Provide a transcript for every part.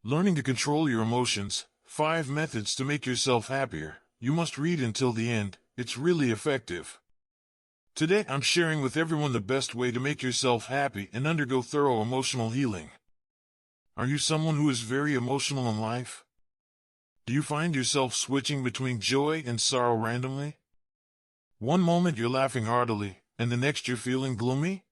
Learning to control your emotions, 5 methods to make yourself happier. You must read until the end, it's really effective. Today I'm sharing with everyone the best way to make yourself happy and undergo thorough emotional healing. Are you someone who is very emotional in life? Do you find yourself switching between joy and sorrow randomly? One moment you're laughing heartily, and the next you're feeling gloomy?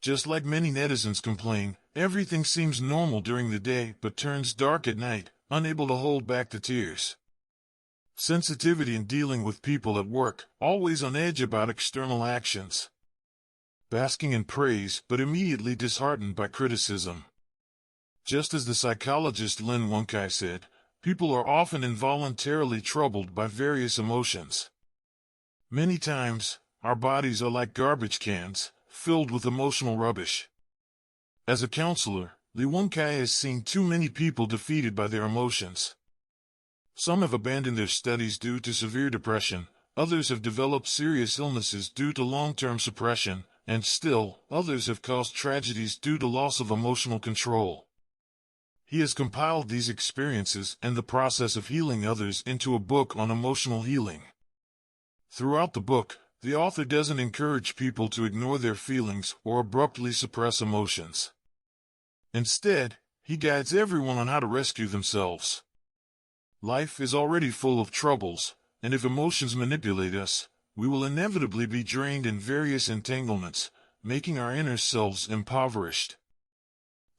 Just like many netizens complain, everything seems normal during the day but turns dark at night, unable to hold back the tears. Sensitivity in dealing with people at work, always on edge about external actions. Basking in praise but immediately disheartened by criticism. Just as the psychologist Lin Wencai said, people are often involuntarily troubled by various emotions. Many times, our bodies are like garbage cans, filled with emotional rubbish. As a counselor, Lin Wencai has seen too many people defeated by their emotions. Some have abandoned their studies due to severe depression, others have developed serious illnesses due to long-term suppression, and still, others have caused tragedies due to loss of emotional control. He has compiled these experiences and the process of healing others into a book on emotional healing. Throughout the book, the author doesn't encourage people to ignore their feelings or abruptly suppress emotions. Instead, he guides everyone on how to rescue themselves. Life is already full of troubles, and if emotions manipulate us, we will inevitably be drained in various entanglements, making our inner selves impoverished.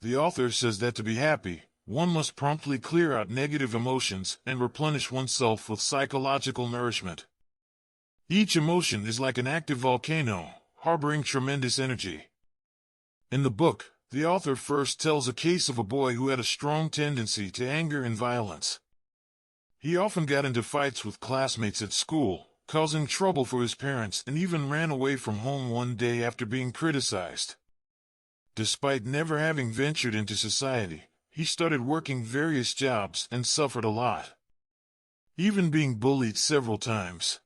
The author says that to be happy, one must promptly clear out negative emotions and replenish oneself with psychological nourishment. Each emotion is like an active volcano, harboring tremendous energy. In the book, the author first tells a case of a boy who had a strong tendency to anger and violence. He often got into fights with classmates at school, causing trouble for his parents, and even ran away from home one day after being criticized. Despite never having ventured into society, he started working various jobs and suffered a lot, even being bullied several times.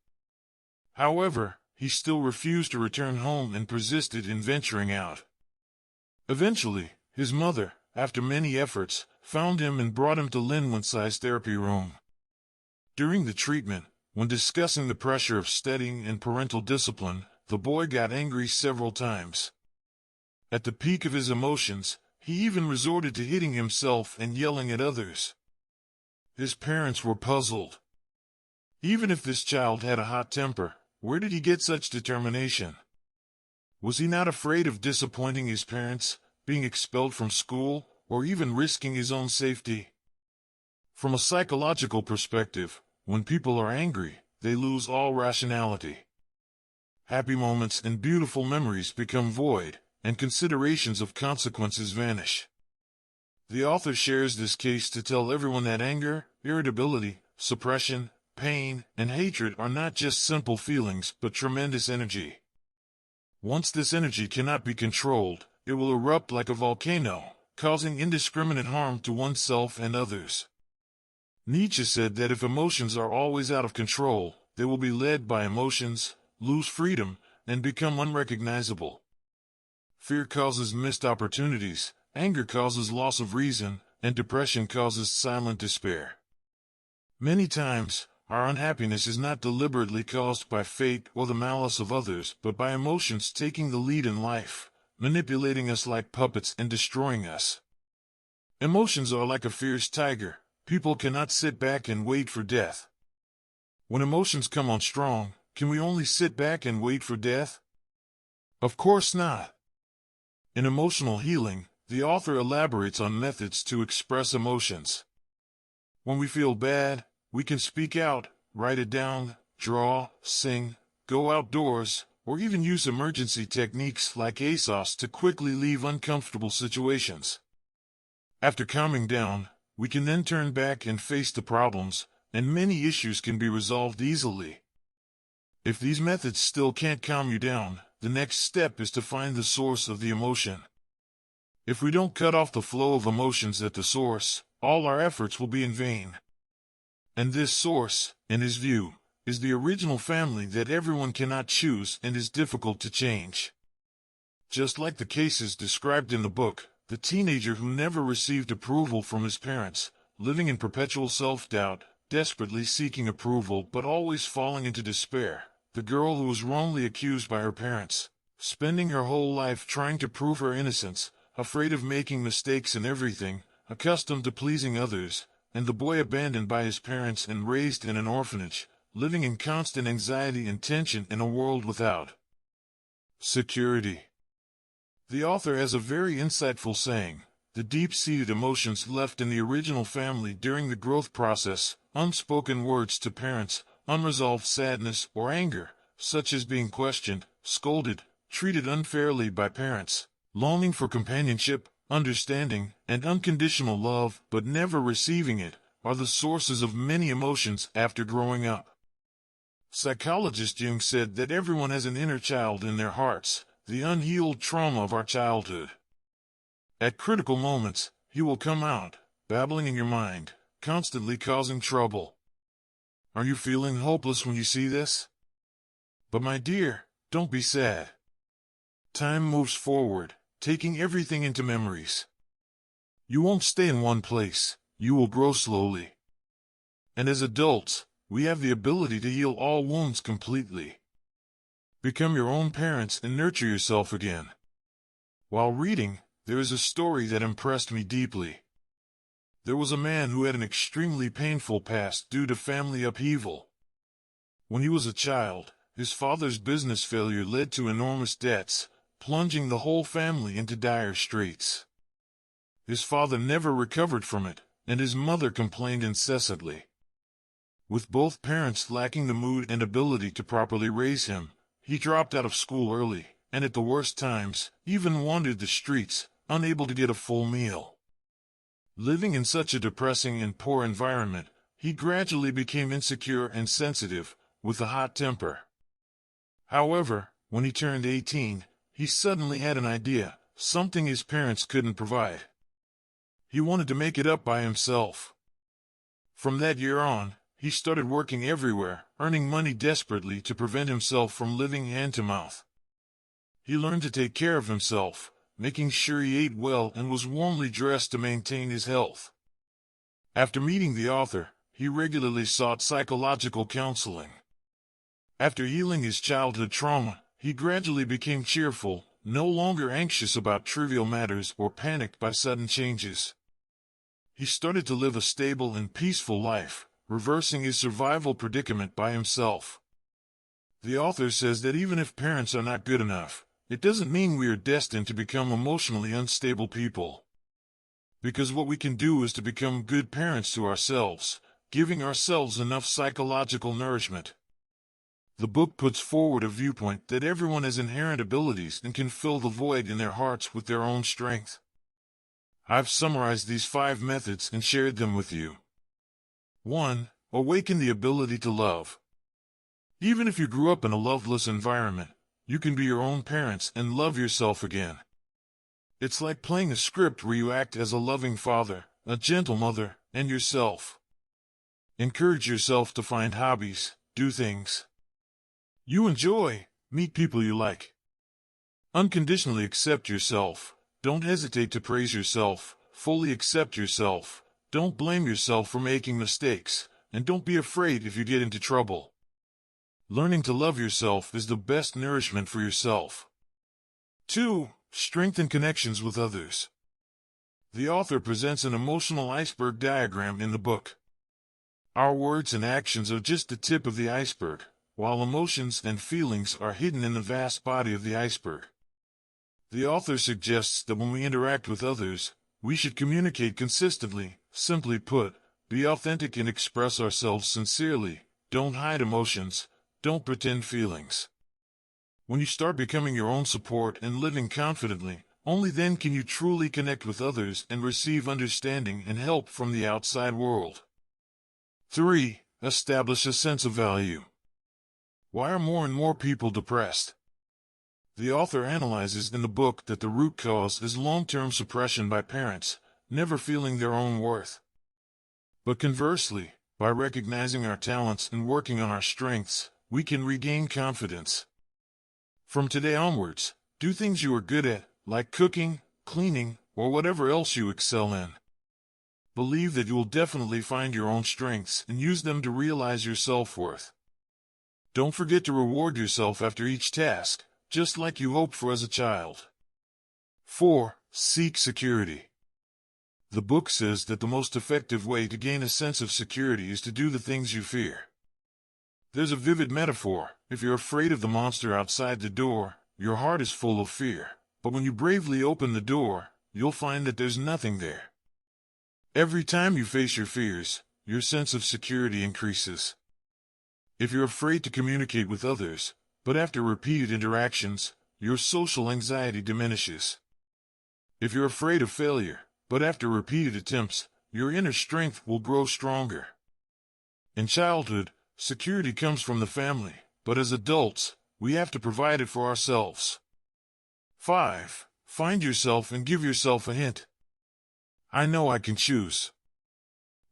However, he still refused to return home and persisted in venturing out. Eventually, his mother, after many efforts, found him and brought him to Lin Wencai's therapy room. During the treatment, when discussing the pressure of studying and parental discipline, the boy got angry several times. At the peak of his emotions, he even resorted to hitting himself and yelling at others. His parents were puzzled. Even if this child had a hot temper, where did he get such determination? Was he not afraid of disappointing his parents, being expelled from school, or even risking his own safety? From a psychological perspective, when people are angry, they lose all rationality. Happy moments and beautiful memories become void, and considerations of consequences vanish. The author shares this case to tell everyone that anger, irritability, suppression, pain, and hatred are not just simple feelings but tremendous energy. Once this energy cannot be controlled, it will erupt like a volcano, causing indiscriminate harm to oneself and others. Nietzsche said that if emotions are always out of control, they will be led by emotions, lose freedom, and become unrecognizable. Fear causes missed opportunities, anger causes loss of reason, and depression causes silent despair. Many times, our unhappiness is not deliberately caused by fate or the malice of others, but by emotions taking the lead in life, manipulating us like puppets and destroying us. Emotions are like a fierce tiger. People cannot sit back and wait for death. When emotions come on strong, can we only sit back and wait for death? Of course not. In emotional healing, the author elaborates on methods to express emotions. When we feel bad, we can speak out, write it down, draw, sing, go outdoors, or even use emergency techniques like ASOS to quickly leave uncomfortable situations. After calming down, we can then turn back and face the problems, and many issues can be resolved easily. If these methods still can't calm you down, the next step is to find the source of the emotion. If we don't cut off the flow of emotions at the source, all our efforts will be in vain. And this source, in his view, is the original family that everyone cannot choose and is difficult to change. Just like the cases described in the book, The teenager who never received approval from his parents, living in perpetual self-doubt, desperately seeking approval but always falling into despair. The girl who was wrongly accused by her parents, spending her whole life trying to prove her innocence, afraid of making mistakes in everything, accustomed to pleasing others, and the boy abandoned by his parents and raised in an orphanage, living in constant anxiety and tension in a world without security. The author has a very insightful saying: the deep-seated emotions left in the original family during the growth process, unspoken words to parents, unresolved sadness or anger, such as being questioned, scolded, treated unfairly by parents, longing for companionship, understanding, and unconditional love but never receiving it, are the sources of many emotions after growing up. Psychologist Jung said that everyone has an inner child in their hearts, the unhealed trauma of our childhood. At critical moments, he will come out, babbling in your mind, constantly causing trouble. Are you feeling hopeless when you see this? But my dear, don't be sad. Time moves forward, taking everything into memories. You won't stay in one place, you will grow slowly. And as adults, we have the ability to heal all wounds completely. Become your own parents and nurture yourself again. While reading, there is a story that impressed me deeply. There was a man who had an extremely painful past due to family upheaval. When he was a child, his father's business failure led to enormous debts, plunging the whole family into dire straits. His father never recovered from it, and his mother complained incessantly. With both parents lacking the mood and ability to properly raise him, he dropped out of school early, and at the worst times, even wandered the streets, unable to get a full meal. Living in such a depressing and poor environment, he gradually became insecure and sensitive, with a hot temper. However, when he turned 18, he suddenly had an idea, something his parents couldn't provide. He wanted to make it up by himself. From that year on, he started working everywhere, earning money desperately to prevent himself from living hand-to-mouth. He learned to take care of himself, making sure he ate well and was warmly dressed to maintain his health. After meeting the author, he regularly sought psychological counseling. After healing his childhood trauma, he gradually became cheerful, no longer anxious about trivial matters or panicked by sudden changes. He started to live a stable and peaceful life, reversing his survival predicament by himself. The author says that even if parents are not good enough, it doesn't mean we are destined to become emotionally unstable people. Because what we can do is to become good parents to ourselves, giving ourselves enough psychological nourishment. The book puts forward a viewpoint that everyone has inherent abilities and can fill the void in their hearts with their own strength. I've summarized these 5 methods and shared them with you. 1. Awaken the ability to love. Even if you grew up in a loveless environment, you can be your own parents and love yourself again. It's like playing a script where you act as a loving father, a gentle mother, and yourself. Encourage yourself to find hobbies, do things you enjoy, meet people you like. Unconditionally accept yourself. Don't hesitate to praise yourself. Fully accept yourself. Don't blame yourself for making mistakes, and don't be afraid if you get into trouble. Learning to love yourself is the best nourishment for yourself. 2. Strengthen connections with others. The author presents an emotional iceberg diagram in the book. Our words and actions are just the tip of the iceberg, while emotions and feelings are hidden in the vast body of the iceberg. The author suggests that when we interact with others, we should communicate consistently. Simply put, be authentic and express ourselves sincerely. Don't hide emotions, don't pretend feelings. When you start becoming your own support and living confidently, only then can you truly connect with others and receive understanding and help from the outside world. 3. Establish a sense of value. Why are more and more people depressed? The author analyzes in the book that the root cause is long-term suppression by parents, never feeling their own worth. But conversely, by recognizing our talents and working on our strengths, we can regain confidence. From today onwards, do things you are good at, like cooking, cleaning, or whatever else you excel in. Believe that you will definitely find your own strengths and use them to realize your self-worth. Don't forget to reward yourself after each task, just like you hoped for as a child. 4. Seek security. The book says that the most effective way to gain a sense of security is to do the things you fear. There's a vivid metaphor. If you're afraid of the monster outside the door, your heart is full of fear. But when you bravely open the door, you'll find that there's nothing there. Every time you face your fears, your sense of security increases. If you're afraid to communicate with others, but after repeated interactions, your social anxiety diminishes. If you're afraid of failure, but after repeated attempts, your inner strength will grow stronger. In childhood, security comes from the family, but as adults, we have to provide it for ourselves. 5. Find yourself and give yourself a hint. I know I can choose.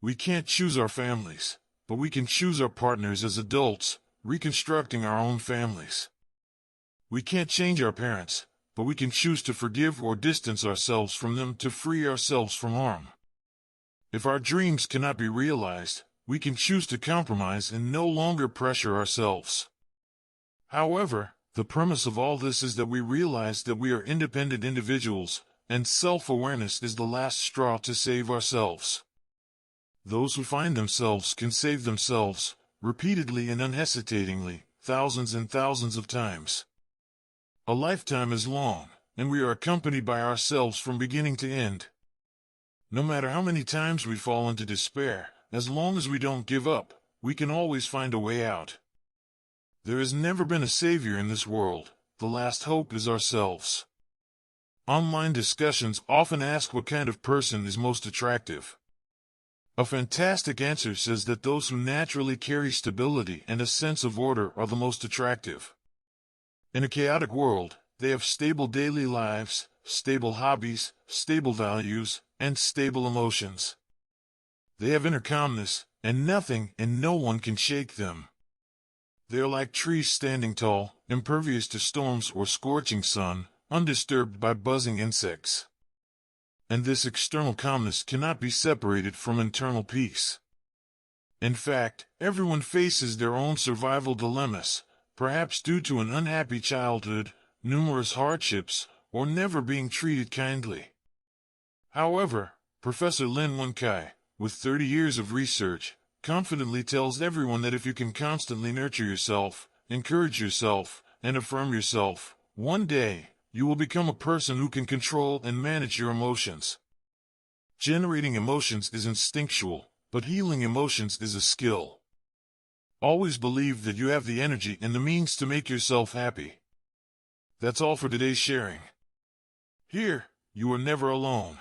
We can't choose our families, but we can choose our partners as adults, reconstructing our own families. We can't change our parents, but we can choose to forgive or distance ourselves from them to free ourselves from harm. If our dreams cannot be realized, we can choose to compromise and no longer pressure ourselves. However, the premise of all this is that we realize that we are independent individuals, and self-awareness is the last straw to save ourselves. Those who find themselves can save themselves, repeatedly and unhesitatingly, thousands and thousands of times. A lifetime is long, and we are accompanied by ourselves from beginning to end. No matter how many times we fall into despair, as long as we don't give up, we can always find a way out. There has never been a savior in this world. The last hope is ourselves. Online discussions often ask what kind of person is most attractive. A fantastic answer says that those who naturally carry stability and a sense of order are the most attractive. In a chaotic world, they have stable daily lives, stable hobbies, stable values, and stable emotions. They have inner calmness, and nothing and no one can shake them. They are like trees standing tall, impervious to storms or scorching sun, undisturbed by buzzing insects. And this external calmness cannot be separated from internal peace. In fact, everyone faces their own survival dilemmas, perhaps due to an unhappy childhood, numerous hardships, or never being treated kindly. However, Professor Lin Wencai, with 30 years of research, confidently tells everyone that if you can constantly nurture yourself, encourage yourself, and affirm yourself, one day, you will become a person who can control and manage your emotions. Generating emotions is instinctual, but healing emotions is a skill. Always believe that you have the energy and the means to make yourself happy. That's all for today's sharing. Here, you are never alone.